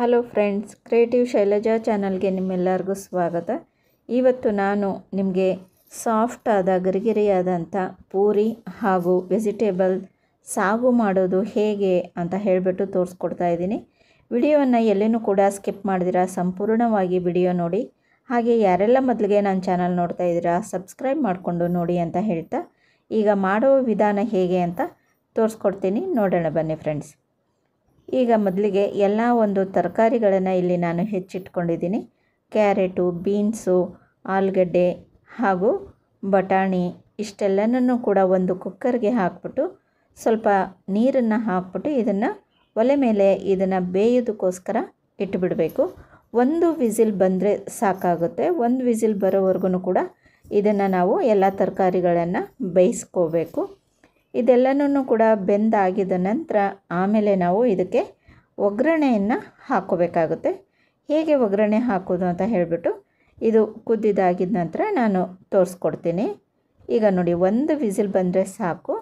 Hello friends, creative Shailaja ಚಾನಲ್ಗೆ ನಿಮ್ಮೆಲ್ಲರಿಗೂ ಸ್ವಾಗತ. ಇವತ್ತು ನಾನು ನಿಮಗೆ ಸಾಫ್ಟ್ ಆದ ಗರಿಗರಿಯಾದಂಥ ಪೂರಿ ಹಾಗೂ ವೆಜಿಟೇಬಲ್ ಸಾಗು ಮಾಡೋದು ಹೇಗೆ ಅಂತ ಹೇಳಿಬಿಟ್ಟು ತೋರಿಸ್ಕೊಡ್ತಾ ಇದ್ದೀನಿ. ವಿಡಿಯೋವನ್ನು ಎಲ್ಲೇನೂ ಕೂಡ ಸ್ಕಿಪ್ ಮಾಡಿದಿರಾ, ಸಂಪೂರ್ಣವಾಗಿ ವಿಡಿಯೋ ನೋಡಿ. ಹಾಗೆ ಯಾರೆಲ್ಲ ಮೊದಲಿಗೆ ನನ್ನ ಚಾನಲ್ ನೋಡ್ತಾ ಇದ್ದೀರಾ ಸಬ್ಸ್ಕ್ರೈಬ್ ಮಾಡಿಕೊಂಡು ನೋಡಿ ಅಂತ ಹೇಳ್ತಾ ಈಗ ಮಾಡೋ ವಿಧಾನ ಹೇಗೆ ಅಂತ ತೋರಿಸ್ಕೊಡ್ತೀನಿ. ನೋಡೋಣ ಬನ್ನಿ ಫ್ರೆಂಡ್ಸ್. ಈಗ ಮೊದಲಿಗೆ ಎಲ್ಲ ಒಂದು ತರಕಾರಿಗಳನ್ನು ಇಲ್ಲಿ ನಾನು ಹೆಚ್ಚಿಟ್ಕೊಂಡಿದ್ದೀನಿ. ಕ್ಯಾರೆಟು, ಬೀನ್ಸು, ಆಲೂಗಡ್ಡೆ ಹಾಗೂ ಬಟಾಣಿ ಇಷ್ಟೆಲ್ಲನೂ ಕೂಡ ಒಂದು ಕುಕ್ಕರ್ಗೆ ಹಾಕ್ಬಿಟ್ಟು ಸ್ವಲ್ಪ ನೀರನ್ನು ಹಾಕ್ಬಿಟ್ಟು ಇದನ್ನು ಒಲೆ ಮೇಲೆ ಇದನ್ನು ಬೇಯೋದಕ್ಕೋಸ್ಕರ ಇಟ್ಟುಬಿಡಬೇಕು. ಒಂದು ವಿಸಿಲ್ ಬಂದರೆ ಸಾಕಾಗುತ್ತೆ. ಒಂದು ವಿಸಿಲ್ ಬರೋವರೆಗೂ ಕೂಡ ಇದನ್ನು ನಾವು ಎಲ್ಲ ತರಕಾರಿಗಳನ್ನು ಬೇಯಿಸ್ಕೋಬೇಕು. ಇದೆಲ್ಲನೂ ಕೂಡ ಬೆಂದಾಗಿದ ನಂತರ ಆಮೇಲೆ ನಾವು ಇದಕ್ಕೆ ಒಗ್ಗರಣೆಯನ್ನು ಹಾಕ್ಕೋಬೇಕಾಗುತ್ತೆ. ಹೇಗೆ ಒಗ್ಗರಣೆ ಹಾಕೋದು ಅಂತ ಹೇಳಿಬಿಟ್ಟು ಇದು ಕುದ್ದಿದಾಗಿದ ನಂತರ ನಾನು ತೋರಿಸ್ಕೊಡ್ತೀನಿ. ಈಗ ನೋಡಿ, ಒಂದು ವಿಸಿಲ್ ಬಂದರೆ ಸಾಕು.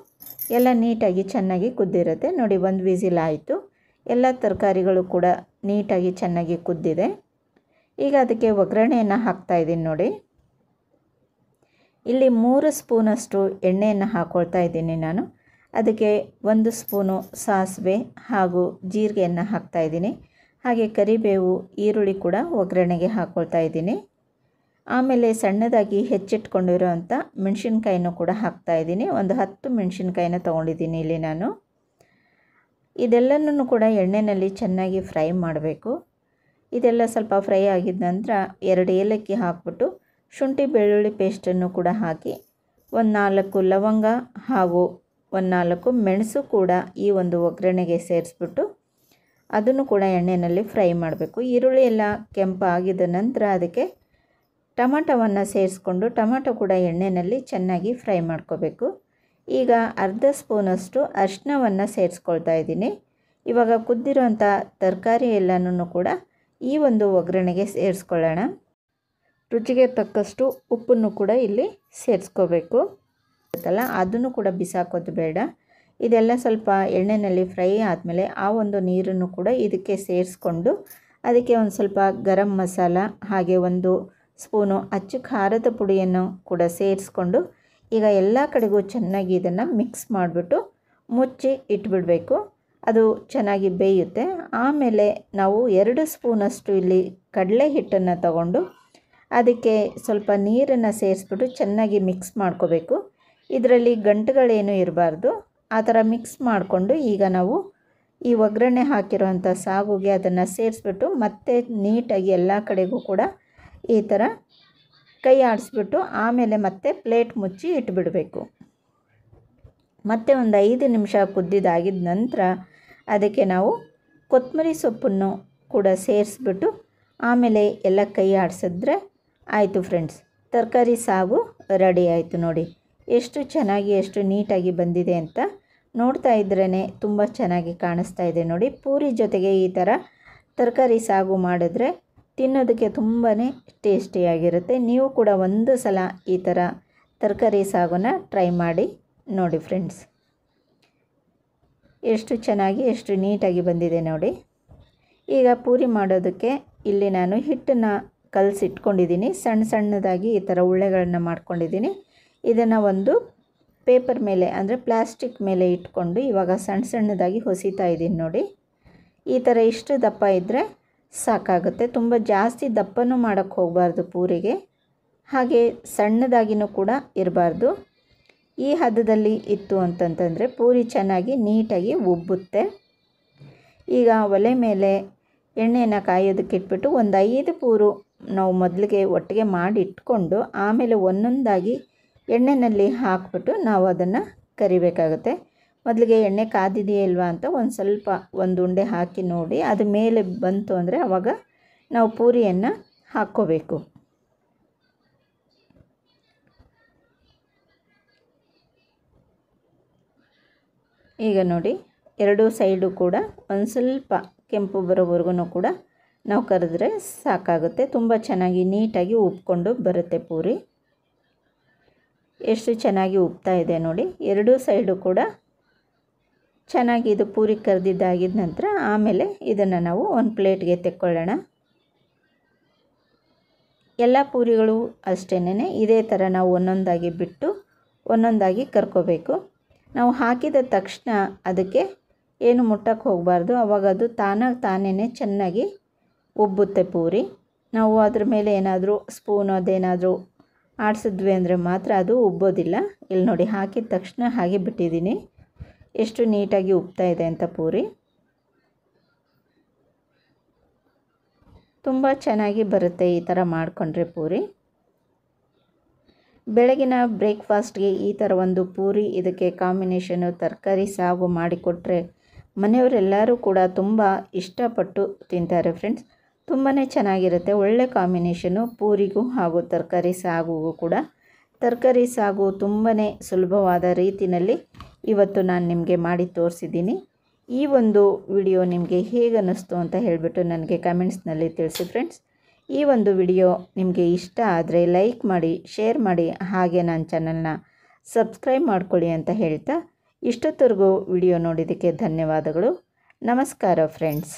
ಎಲ್ಲ ನೀಟಾಗಿ ಚೆನ್ನಾಗಿ ಕುದ್ದಿರುತ್ತೆ. ನೋಡಿ, ಒಂದು ವಿಸಿಲ್ ಆಯಿತು. ಎಲ್ಲ ತರಕಾರಿಗಳು ಕೂಡ ನೀಟಾಗಿ ಚೆನ್ನಾಗಿ ಕುದ್ದಿದೆ. ಈಗ ಅದಕ್ಕೆ ಒಗ್ಗರಣೆಯನ್ನು ಹಾಕ್ತಾಯಿದ್ದೀನಿ. ನೋಡಿ, ಇಲ್ಲಿ 3 ಸ್ಪೂನಷ್ಟು ಎಣ್ಣೆಯನ್ನು ಹಾಕ್ಕೊಳ್ತಾ ಇದ್ದೀನಿ ನಾನು. ಅದಕ್ಕೆ 1 ಸ್ಪೂನು ಸಾಸಿವೆ ಹಾಗೂ ಜೀರಿಗೆಯನ್ನು ಹಾಕ್ತಾಯಿದ್ದೀನಿ. ಹಾಗೆ ಕರಿಬೇವು, ಈರುಳ್ಳಿ ಕೂಡ ಒಗ್ಗರಣೆಗೆ ಹಾಕ್ಕೊಳ್ತಾ ಇದ್ದೀನಿ. ಆಮೇಲೆ ಸಣ್ಣದಾಗಿ ಹೆಚ್ಚಿಟ್ಕೊಂಡಿರೋವಂಥ ಮೆಣಸಿನ್ಕಾಯಿನೂ ಕೂಡ ಹಾಕ್ತಾಯಿದ್ದೀನಿ. ಒಂದು 10 ಮೆಣಸಿನ್ಕಾಯಿನ ತೊಗೊಂಡಿದ್ದೀನಿ ಇಲ್ಲಿ ನಾನು. ಇದೆಲ್ಲನೂ ಕೂಡ ಎಣ್ಣೆಯಲ್ಲಿ ಚೆನ್ನಾಗಿ ಫ್ರೈ ಮಾಡಬೇಕು. ಇದೆಲ್ಲ ಸ್ವಲ್ಪ ಫ್ರೈ ಆಗಿದ ನಂತರ 2 ಏಲಕ್ಕಿ ಹಾಕ್ಬಿಟ್ಟು ಶುಂಠಿ ಬೆಳ್ಳುಳ್ಳಿ ಪೇಸ್ಟನ್ನು ಕೂಡ ಹಾಕಿ 4 ಲವಂಗ ಹಾಗೂ 4 ಮೆಣಸು ಕೂಡ ಈ ಒಂದು ಒಗ್ಗರಣೆಗೆ ಸೇರಿಸ್ಬಿಟ್ಟು ಅದನ್ನು ಕೂಡ ಎಣ್ಣೆಯಲ್ಲಿ ಫ್ರೈ ಮಾಡಬೇಕು. ಈರುಳ್ಳಿ ಎಲ್ಲ ಕೆಂಪಾಗಿದ ನಂತರ ಅದಕ್ಕೆ ಟೊಮಟೊವನ್ನು ಸೇರಿಸ್ಕೊಂಡು ಟೊಮಟೊ ಕೂಡ ಎಣ್ಣೆಯಲ್ಲಿ ಚೆನ್ನಾಗಿ ಫ್ರೈ ಮಾಡ್ಕೋಬೇಕು. ಈಗ ಅರ್ಧ ಸ್ಪೂನಷ್ಟು ಅರಿಶಿನವನ್ನು ಸೇರಿಸ್ಕೊಳ್ತಾ ಇದ್ದೀನಿ. ಇವಾಗ ಕುದ್ದಿರೋಂಥ ತರಕಾರಿ ಎಲ್ಲನೂ ಕೂಡ ಈ ಒಂದು ಒಗ್ಗರಣೆಗೆ ಸೇರಿಸ್ಕೊಳ್ಳೋಣ. ರುಚಿಗೆ ತಕ್ಕಷ್ಟು ಉಪ್ಪನ್ನು ಕೂಡ ಇಲ್ಲಿ ಸೇರಿಸ್ಕೋಬೇಕು. ಅದನ್ನು ಕೂಡ ಬಿಸಾಕೋದು ಬೇಡ. ಇದೆಲ್ಲ ಸ್ವಲ್ಪ ಎಣ್ಣೆಯಲ್ಲಿ ಫ್ರೈ ಆದಮೇಲೆ ಆ ಒಂದು ನೀರನ್ನು ಕೂಡ ಇದಕ್ಕೆ ಸೇರಿಸ್ಕೊಂಡು ಅದಕ್ಕೆ ಒಂದು ಸ್ವಲ್ಪ ಗರಂ ಮಸಾಲ ಹಾಗೆ 1 ಸ್ಪೂನು ಅಚ್ಚ ಖಾರದ ಪುಡಿಯನ್ನು ಕೂಡ ಸೇರಿಸ್ಕೊಂಡು ಈಗ ಎಲ್ಲ ಕಡೆಗೂ ಚೆನ್ನಾಗಿ ಇದನ್ನು ಮಿಕ್ಸ್ ಮಾಡಿಬಿಟ್ಟು ಮುಚ್ಚಿ ಇಟ್ಬಿಡಬೇಕು. ಅದು ಚೆನ್ನಾಗಿ ಬೇಯುತ್ತೆ. ಆಮೇಲೆ ನಾವು 2 ಸ್ಪೂನಷ್ಟು ಇಲ್ಲಿ ಕಡಲೆ ಹಿಟ್ಟನ್ನು ತಗೊಂಡು ಅದಕ್ಕೆ ಸ್ವಲ್ಪ ನೀರನ್ನು ಸೇರಿಸ್ಬಿಟ್ಟು ಚೆನ್ನಾಗಿ ಮಿಕ್ಸ್ ಮಾಡ್ಕೋಬೇಕು. ಇದರಲ್ಲಿ ಗಂಟುಗಳೇನೂ ಇರಬಾರ್ದು. ಆ ಥರ ಮಿಕ್ಸ್ ಮಾಡಿಕೊಂಡು ಈಗ ನಾವು ಈ ಒಗ್ಗರಣೆ ಹಾಕಿರೋವಂಥ ಸಾಗುಗೆ ಅದನ್ನು ಸೇರಿಸ್ಬಿಟ್ಟು ಮತ್ತೆ ನೀಟಾಗಿ ಎಲ್ಲ ಕಡೆಗೂ ಕೂಡ ಈ ಥರ ಕೈ ಆಡಿಸ್ಬಿಟ್ಟು ಆಮೇಲೆ ಮತ್ತೆ ಪ್ಲೇಟ್ ಮುಚ್ಚಿ ಇಟ್ಬಿಡಬೇಕು. ಮತ್ತೆ ಒಂದು 5 ನಿಮಿಷ ಕುದ್ದಿದಾಗಿದ ನಂತರ ಅದಕ್ಕೆ ನಾವು ಕೊತ್ತಂಬರಿ ಸೊಪ್ಪನ್ನು ಕೂಡ ಸೇರಿಸ್ಬಿಟ್ಟು ಆಮೇಲೆ ಎಲ್ಲ ಕೈ ಆಡಿಸಿದ್ರೆ ಆಯಿತು ಫ್ರೆಂಡ್ಸ್. ತರಕಾರಿ ಸಾಗು ರೆಡಿ ಆಯಿತು. ನೋಡಿ ಎಷ್ಟು ಚೆನ್ನಾಗಿ ಎಷ್ಟು ನೀಟಾಗಿ ಬಂದಿದೆ ಅಂತ. ನೋಡ್ತಾ ಇದ್ರೇ ತುಂಬ ಚೆನ್ನಾಗಿ ಕಾಣಿಸ್ತಾ ಇದೆ. ನೋಡಿ, ಪೂರಿ ಜೊತೆಗೆ ಈ ಥರ ತರಕಾರಿ ಸಾಗು ಮಾಡಿದ್ರೆ ತಿನ್ನೋದಕ್ಕೆ ತುಂಬಾ ಟೇಸ್ಟಿಯಾಗಿರುತ್ತೆ. ನೀವು ಕೂಡ ಒಂದು ಸಲ ಈ ಥರ ತರಕಾರಿ ಸಾಗುನ ಟ್ರೈ ಮಾಡಿ ನೋಡಿ ಫ್ರೆಂಡ್ಸ್. ಎಷ್ಟು ಚೆನ್ನಾಗಿ ಎಷ್ಟು ನೀಟಾಗಿ ಬಂದಿದೆ ನೋಡಿ. ಈಗ ಪೂರಿ ಮಾಡೋದಕ್ಕೆ ಇಲ್ಲಿ ನಾನು ಹಿಟ್ಟನ್ನು ಕಲಸಿಟ್ಕೊಂಡಿದ್ದೀನಿ. ಸಣ್ಣದಾಗಿ ಈ ಥರ ಉಳ್ಳೆಗಳನ್ನು ಮಾಡ್ಕೊಂಡಿದ್ದೀನಿ. ಇದನ್ನು ಒಂದು ಪೇಪರ್ ಮೇಲೆ ಅಂದರೆ ಪ್ಲಾಸ್ಟಿಕ್ ಮೇಲೆ ಇಟ್ಕೊಂಡು ಇವಾಗ ಸಣ್ಣದಾಗಿ ಹೊಸಿತಾ ಇದ್ದೀನಿ. ನೋಡಿ, ಈ ಥರ ಇಷ್ಟು ದಪ್ಪ ಇದ್ದರೆ ಸಾಕಾಗುತ್ತೆ. ತುಂಬ ಜಾಸ್ತಿ ದಪ್ಪನೂ ಮಾಡೋಕ್ಕೆ ಹೋಗಬಾರ್ದು ಪೂರಿಗೆ, ಹಾಗೆ ಸಣ್ಣದಾಗಿನೂ ಕೂಡ ಇರಬಾರ್ದು. ಈ ಹದದಲ್ಲಿ ಇತ್ತು ಅಂತಂತಂದರೆ ಪೂರಿ ಚೆನ್ನಾಗಿ ನೀಟಾಗಿ ಉಬ್ಬುತ್ತೆ. ಈಗ ಒಲೆ ಮೇಲೆ ಎಣ್ಣೆಯನ್ನು ಕಾಯೋದಕ್ಕೆ ಇಟ್ಬಿಟ್ಟು ಒಂದು 5 ಪೂರು ನಾವು ಮೊದಲಿಗೆ ಒಟ್ಟಿಗೆ ಮಾಡಿ ಇಟ್ಕೊಂಡು ಆಮೇಲೆ ಒಂದೊಂದಾಗಿ ಎಣ್ಣೆಯಲ್ಲಿ ಹಾಕ್ಬಿಟ್ಟು ನಾವು ಅದನ್ನು ಕರಿಬೇಕಾಗುತ್ತೆ. ಮೊದಲಿಗೆ ಎಣ್ಣೆ ಕಾದಿದೆಯೇ ಇಲ್ವಾ ಅಂತ ಒಂದು ಸ್ವಲ್ಪ ಒಂದು ಉಂಡೆ ಹಾಕಿ ನೋಡಿ. ಅದು ಮೇಲೆ ಬಂತು ಅಂದರೆ ಆವಾಗ ನಾವು ಪೂರಿಯನ್ನು ಹಾಕ್ಕೋಬೇಕು. ಈಗ ನೋಡಿ, 2 ಸೈಡು ಕೂಡ ಒಂದು ಸ್ವಲ್ಪ ಕೆಂಪು ಬರೋವರೆಗೂ ಕೂಡ ನಾವು ಕರೆದ್ರೆ ಸಾಕಾಗುತ್ತೆ. ತುಂಬ ಚೆನ್ನಾಗಿ ನೀಟಾಗಿ ಉಬ್ಕೊಂಡು ಬರುತ್ತೆ ಪೂರಿ. ಎಷ್ಟು ಚೆನ್ನಾಗಿ ಉಬ್ತಾ ಇದೆ ನೋಡಿ. 2 ಸೈಡು ಕೂಡ ಚೆನ್ನಾಗಿ ಇದು ಪೂರಿ ಕರೆದಿದ್ದಾಗಿದ ನಂತರ ಆಮೇಲೆ ಇದನ್ನು ನಾವು ಒಂದು ಪ್ಲೇಟ್ಗೆ ತೆಕ್ಕೊಳ್ಳೋಣ. ಎಲ್ಲ ಪೂರಿಗಳು ಅಷ್ಟೇನೆ ಇದೇ ಥರ ನಾವು ಒಂದೊಂದಾಗಿ ಬಿಟ್ಟು ಒಂದೊಂದಾಗಿ ಕರ್ಕೋಬೇಕು. ನಾವು ಹಾಕಿದ ತಕ್ಷಣ ಅದಕ್ಕೆ ಏನು ಮುಟ್ಟಕ್ಕೆ ಹೋಗಬಾರ್ದು, ಆವಾಗ ಅದು ತಾನೇ ಚೆನ್ನಾಗಿ ಉಬ್ಬುತ್ತೆ ಪೂರಿ. ನಾವು ಅದ್ರ ಮೇಲೆ ಏನಾದರೂ ಸ್ಪೂನ್ ಅದೇನಾದರೂ ಆಡಿಸಿದ್ವಿ ಅಂದರೆ ಮಾತ್ರ ಅದು ಉಬ್ಬೋದಿಲ್ಲ. ಇಲ್ಲಿ ನೋಡಿ, ಹಾಕಿದ ತಕ್ಷಣ ಹಾಗೆ ಬಿಟ್ಟಿದ್ದೀನಿ, ಎಷ್ಟು ನೀಟಾಗಿ ಉಬ್ತಾ ಇದೆ ಅಂತ ಪೂರಿ. ತುಂಬ ಚೆನ್ನಾಗಿ ಬರುತ್ತೆ ಈ ಥರ ಮಾಡಿಕೊಂಡ್ರೆ ಪೂರಿ. ಬೆಳಗಿನ ಬ್ರೇಕ್ಫಾಸ್ಟ್ಗೆ ಈ ಥರ ಒಂದು ಪೂರಿ, ಇದಕ್ಕೆ ಕಾಂಬಿನೇಷನು ತರಕಾರಿ ಸಾಗು ಮಾಡಿಕೊಟ್ರೆ ಮನೆಯವರೆಲ್ಲರೂ ಕೂಡ ತುಂಬ ಇಷ್ಟಪಟ್ಟು ತಿಂತಾರೆ ಫ್ರೆಂಡ್ಸ್. ತುಂಬಾ ಚೆನ್ನಾಗಿರುತ್ತೆ, ಒಳ್ಳೆ ಕಾಂಬಿನೇಷನು ಪೂರಿಗೂ ಹಾಗೂ ತರಕಾರಿ ಸಾಗುಗೂ ಕೂಡ. ತರಕಾರಿ ಸಾಗು ತುಂಬಾ ಸುಲಭವಾದ ರೀತಿಯಲ್ಲಿ ಇವತ್ತು ನಾನು ನಿಮಗೆ ಮಾಡಿ ತೋರಿಸಿದ್ದೀನಿ. ಈ ಒಂದು ವಿಡಿಯೋ ನಿಮಗೆ ಹೇಗೆ ಅನ್ನಿಸ್ತು ಅಂತ ಹೇಳಿಬಿಟ್ಟು ನನಗೆ ಕಮೆಂಟ್ಸ್ನಲ್ಲಿ ತಿಳಿಸಿ ಫ್ರೆಂಡ್ಸ್. ಈ ಒಂದು ವಿಡಿಯೋ ನಿಮಗೆ ಇಷ್ಟ ಆದರೆ ಲೈಕ್ ಮಾಡಿ, ಶೇರ್ ಮಾಡಿ, ಹಾಗೆ ನನ್ನ ಚಾನಲ್ನ ಸಬ್ಸ್ಕ್ರೈಬ್ ಮಾಡ್ಕೊಳ್ಳಿ ಅಂತ ಹೇಳ್ತಾ ಇಷ್ಟೊತ್ತರೆಗೂ ವಿಡಿಯೋ ನೋಡಿದ್ದಕ್ಕೆ ಧನ್ಯವಾದಗಳು. ನಮಸ್ಕಾರ ಫ್ರೆಂಡ್ಸ್.